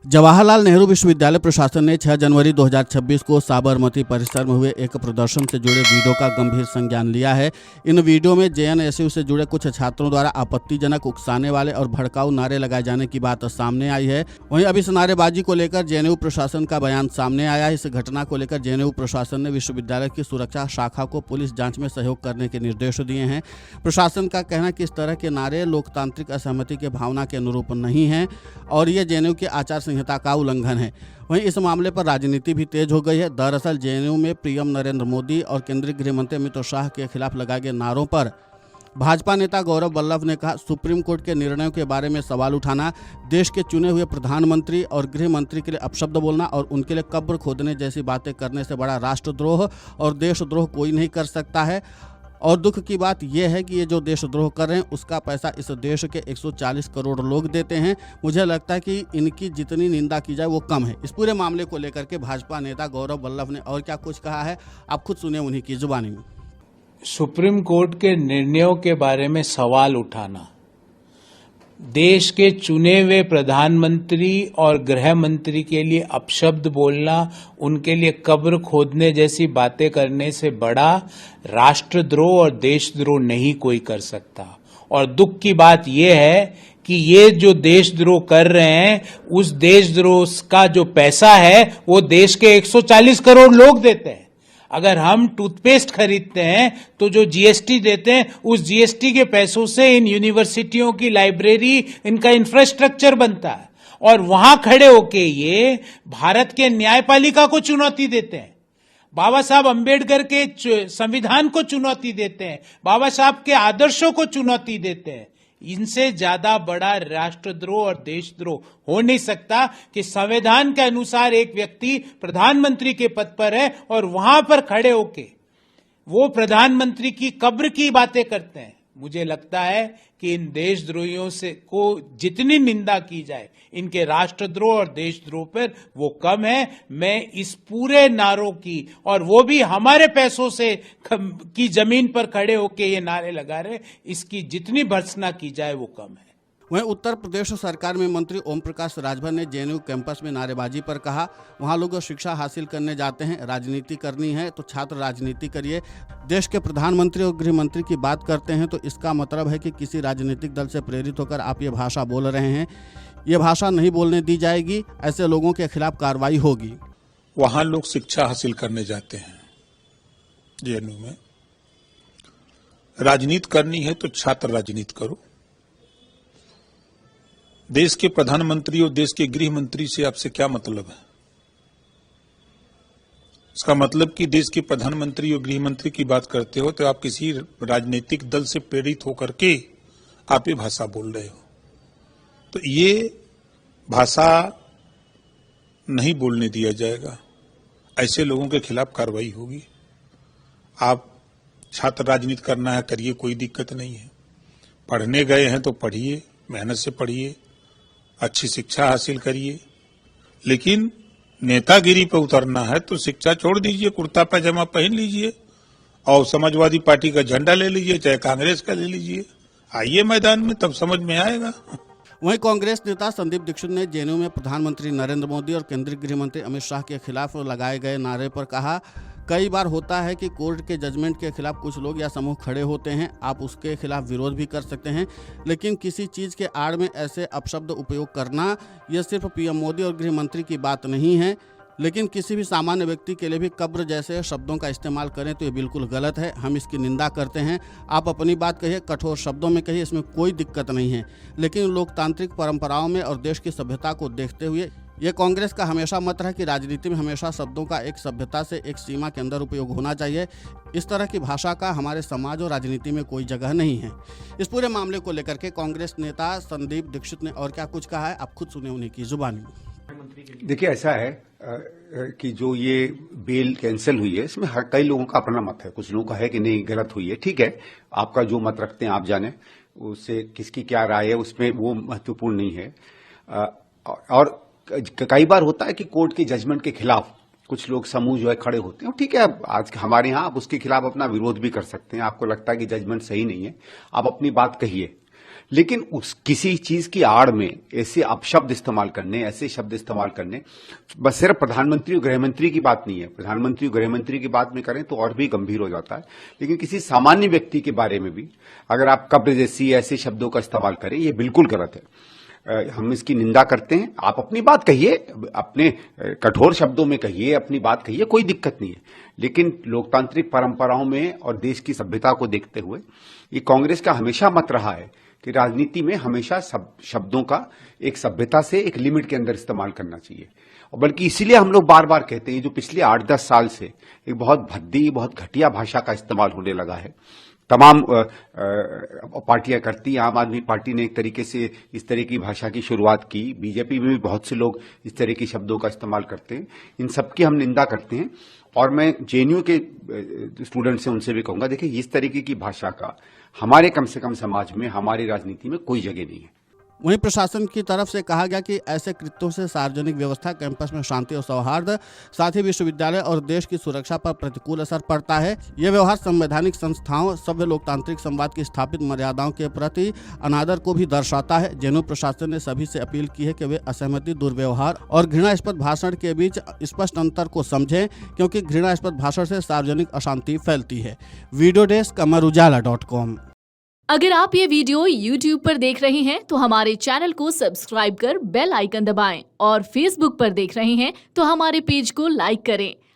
जवाहरलाल नेहरू विश्वविद्यालय प्रशासन ने 6 जनवरी 2026 को साबरमती परिसर में हुए एक प्रदर्शन से जुड़े वीडियो का गंभीर संज्ञान लिया है। इन वीडियो में जेएनएसयू से जुड़े कुछ छात्रों द्वारा आपत्तिजनक, उकसाने वाले और भड़काऊ नारे लगाए जाने की बात सामने आई है। वहीं अब इस नारेबाजी को लेकर जेएनयू प्रशासन का बयान सामने आया है। इस घटना को लेकर जेएनयू प्रशासन ने विश्वविद्यालय की सुरक्षा शाखा को पुलिस जाँच में सहयोग करने के निर्देश दिए हैं। प्रशासन का कहना है कि इस तरह के नारे लोकतांत्रिक असहमति के भावना के अनुरूप नहीं है और ये जेएनयू के आचार संहिता का उल्लंघन है। वहीं इस मामले पर राजनीति भी तेज हो गई है। दरअसल जेएनयू में पीएम नरेंद्र मोदी और केंद्रीय गृह मंत्री अमित शाह के खिलाफ लगाए गए नारों पर भाजपा नेता गौरव वल्लभ ने कहा, सुप्रीम कोर्ट के निर्णयों के बारे में सवाल उठाना, देश के चुने हुए प्रधानमंत्री और गृह मंत्री के लिए अपशब्द बोलना और उनके लिए कब्र खोदने जैसी बातें करने से बड़ा राष्ट्रद्रोह और देशद्रोह कोई नहीं कर सकता है। और दुख की बात यह है कि ये जो देशद्रोह कर रहे हैं उसका पैसा इस देश के 140 करोड़ लोग देते हैं। मुझे लगता है कि इनकी जितनी निंदा की जाए वो कम है। इस पूरे मामले को लेकर के भाजपा नेता गौरव वल्लभ ने और क्या कुछ कहा है, आप खुद सुनिए उन्हीं की जुबानी में। सुप्रीम कोर्ट के निर्णयों के बारे में सवाल उठाना, देश के चुने हुए प्रधानमंत्री और गृह मंत्री के लिए अपशब्द बोलना, उनके लिए कब्र खोदने जैसी बातें करने से बड़ा राष्ट्रद्रोह और देशद्रोह नहीं कोई कर सकता। और दुख की बात यह है कि ये जो देशद्रोह कर रहे हैं, उस देशद्रोह का जो पैसा है वो देश के 140 करोड़ लोग देते हैं। अगर हम टूथपेस्ट खरीदते हैं तो जो जीएसटी देते हैं, उस जीएसटी के पैसों से इन यूनिवर्सिटियों की लाइब्रेरी, इनका इंफ्रास्ट्रक्चर बनता है। और वहां खड़े होके ये भारत के न्यायपालिका को चुनौती देते हैं, बाबा साहब अंबेडकर के संविधान को चुनौती देते हैं, बाबा साहब के आदर्शों को चुनौती देते हैं। इनसे ज्यादा बड़ा राष्ट्रद्रोह और देशद्रोह हो नहीं सकता कि संविधान के अनुसार एक व्यक्ति प्रधानमंत्री के पद पर है और वहां पर खड़े होके वो प्रधानमंत्री की कब्र की बातें करते हैं। मुझे लगता है कि इन देशद्रोहियों से को जितनी निंदा की जाए, इनके राष्ट्रद्रोह और देशद्रोह पर वो कम है। मैं इस पूरे नारों की, और वो भी हमारे पैसों से की जमीन पर खड़े होके ये नारे लगा रहे, इसकी जितनी भर्त्सना की जाए वो कम है। वहीं उत्तर प्रदेश सरकार में मंत्री ओम प्रकाश राजभर ने जेएनयू कैंपस में नारेबाजी पर कहा, वहां लोग शिक्षा हासिल करने जाते हैं, राजनीति करनी है तो छात्र राजनीति करिए। देश के प्रधानमंत्री और गृह मंत्री की बात करते हैं तो इसका मतलब है कि किसी राजनीतिक दल से प्रेरित होकर आप ये भाषा बोल रहे हैं। ये भाषा नहीं बोलने दी जाएगी, ऐसे लोगों के खिलाफ कार्रवाई होगी। वहां लोग शिक्षा हासिल करने जाते हैं, जेएनयू में राजनीति करनी है तो छात्र राजनीति करो। देश के प्रधानमंत्री और देश के गृह मंत्री से आपसे क्या मतलब है? इसका मतलब कि देश के प्रधानमंत्री और गृह मंत्री की बात करते हो तो आप किसी राजनीतिक दल से प्रेरित होकर के आप ये भाषा बोल रहे हो। तो ये भाषा नहीं बोलने दिया जाएगा, ऐसे लोगों के खिलाफ कार्रवाई होगी। आप छात्र राजनीति करना है करिए, कोई दिक्कत नहीं है। पढ़ने गए हैं तो पढ़िए, मेहनत से पढ़िए, अच्छी शिक्षा हासिल करिए। लेकिन नेतागिरी पर उतरना है तो शिक्षा छोड़ दीजिए, कुर्ता पैजामा पहन लीजिए और समाजवादी पार्टी का झंडा ले लीजिए, चाहे कांग्रेस का ले लीजिए, आइए मैदान में, तब समझ में आएगा। वहीं कांग्रेस नेता संदीप दीक्षित ने जेएनयू में प्रधानमंत्री नरेंद्र मोदी और केंद्रीय गृह मंत्री अमित शाह के खिलाफ लगाए गए नारे पर कहा, कई बार होता है कि कोर्ट के जजमेंट के खिलाफ कुछ लोग या समूह खड़े होते हैं, आप उसके खिलाफ विरोध भी कर सकते हैं, लेकिन किसी चीज़ के आड़ में ऐसे अपशब्द उपयोग करना, यह सिर्फ पीएम मोदी और गृह मंत्री की बात नहीं है, लेकिन किसी भी सामान्य व्यक्ति के लिए भी कब्र जैसे शब्दों का इस्तेमाल करें तो ये बिल्कुल गलत है। हम इसकी निंदा करते हैं। आप अपनी बात कहिए, कठोर शब्दों में कहिए, इसमें कोई दिक्कत नहीं है, लेकिन लोकतांत्रिक परंपराओं में और देश की सभ्यता को देखते हुए ये कांग्रेस का हमेशा मत है कि राजनीति में हमेशा शब्दों का एक सभ्यता से एक सीमा के अंदर उपयोग होना चाहिए। इस तरह की भाषा का हमारे समाज और राजनीति में कोई जगह नहीं है। इस पूरे मामले को लेकर के कांग्रेस नेता संदीप दीक्षित ने और क्या कुछ कहा है, आप खुद सुने उन्हीं की जुबानी में। देखिए, ऐसा है कि जो ये बेल कैंसिल हुई है, इसमें कई लोगों का अपना मत है। कुछ लोगों का है कि नहीं, गलत हुई है, ठीक है, आपका जो मत रखते हैं आप जाने, उससे किसकी क्या राय है उसमें वो महत्वपूर्ण नहीं है। और कई बार होता है कि कोर्ट के जजमेंट के खिलाफ कुछ लोग समूह जो है खड़े होते हैं, ठीक है, आज हमारे यहाँ आप उसके खिलाफ अपना विरोध भी कर सकते हैं। आपको लगता है कि जजमेंट सही नहीं है, आप अपनी बात कहिए, लेकिन उस किसी चीज की आड़ में ऐसे अपशब्द इस्तेमाल करने, ऐसे शब्द इस्तेमाल करने, बस सिर्फ प्रधानमंत्री और गृहमंत्री की बात नहीं है। प्रधानमंत्री और गृहमंत्री की बात में करें तो और भी गंभीर हो जाता है, लेकिन किसी सामान्य व्यक्ति के बारे में भी अगर आप कब्र जैसी ऐसे शब्दों का इस्तेमाल करें, ये बिल्कुल गलत है। हम इसकी निंदा करते हैं। आप अपनी बात कहिए, अपने कठोर शब्दों में कहिए, अपनी बात कहिए, कोई दिक्कत नहीं है। लेकिन लोकतांत्रिक परंपराओं में और देश की सभ्यता को देखते हुए ये कांग्रेस का हमेशा मत रहा है कि राजनीति में हमेशा शब्दों का एक सभ्यता से एक लिमिट के अंदर इस्तेमाल करना चाहिए। और बल्कि इसीलिए हम लोग बार बार कहते हैं, जो पिछले 8-10 साल से एक बहुत भद्दी, बहुत घटिया भाषा का इस्तेमाल होने लगा है, तमाम पार्टियां करती। आम आदमी पार्टी ने एक तरीके से इस तरह की भाषा की शुरुआत की, बीजेपी में भी बहुत से लोग इस तरह के शब्दों का इस्तेमाल करते हैं। इन सबकी हम निंदा करते हैं। और मैं जेएनयू के स्टूडेंट से उनसे भी कहूंगा, देखिए इस तरीके की भाषा का हमारे कम से कम समाज में, हमारी राजनीति में कोई जगह नहीं है। वहीं प्रशासन की तरफ से कहा गया कि ऐसे कृत्यों से सार्वजनिक व्यवस्था, कैंपस में शांति और सौहार्द, साथ ही विश्वविद्यालय और देश की सुरक्षा पर प्रतिकूल असर पड़ता है। यह व्यवहार संवैधानिक संस्थाओं, सभ्य लोकतांत्रिक संवाद की स्थापित मर्यादाओं के प्रति अनादर को भी दर्शाता है। जेएनयू प्रशासन ने सभी से अपील की है कि वे असहमति, दुर्व्यवहार और घृणास्पद भाषण के बीच स्पष्ट अंतर को समझें, क्योंकि घृणास्पद भाषण से सार्वजनिक अशांति फैलती है। Video desk amarujala.com। अगर आप ये वीडियो YouTube पर देख रहे हैं तो हमारे चैनल को सब्सक्राइब कर बेल आइकन दबाएं, और Facebook पर देख रहे हैं तो हमारे पेज को लाइक करें।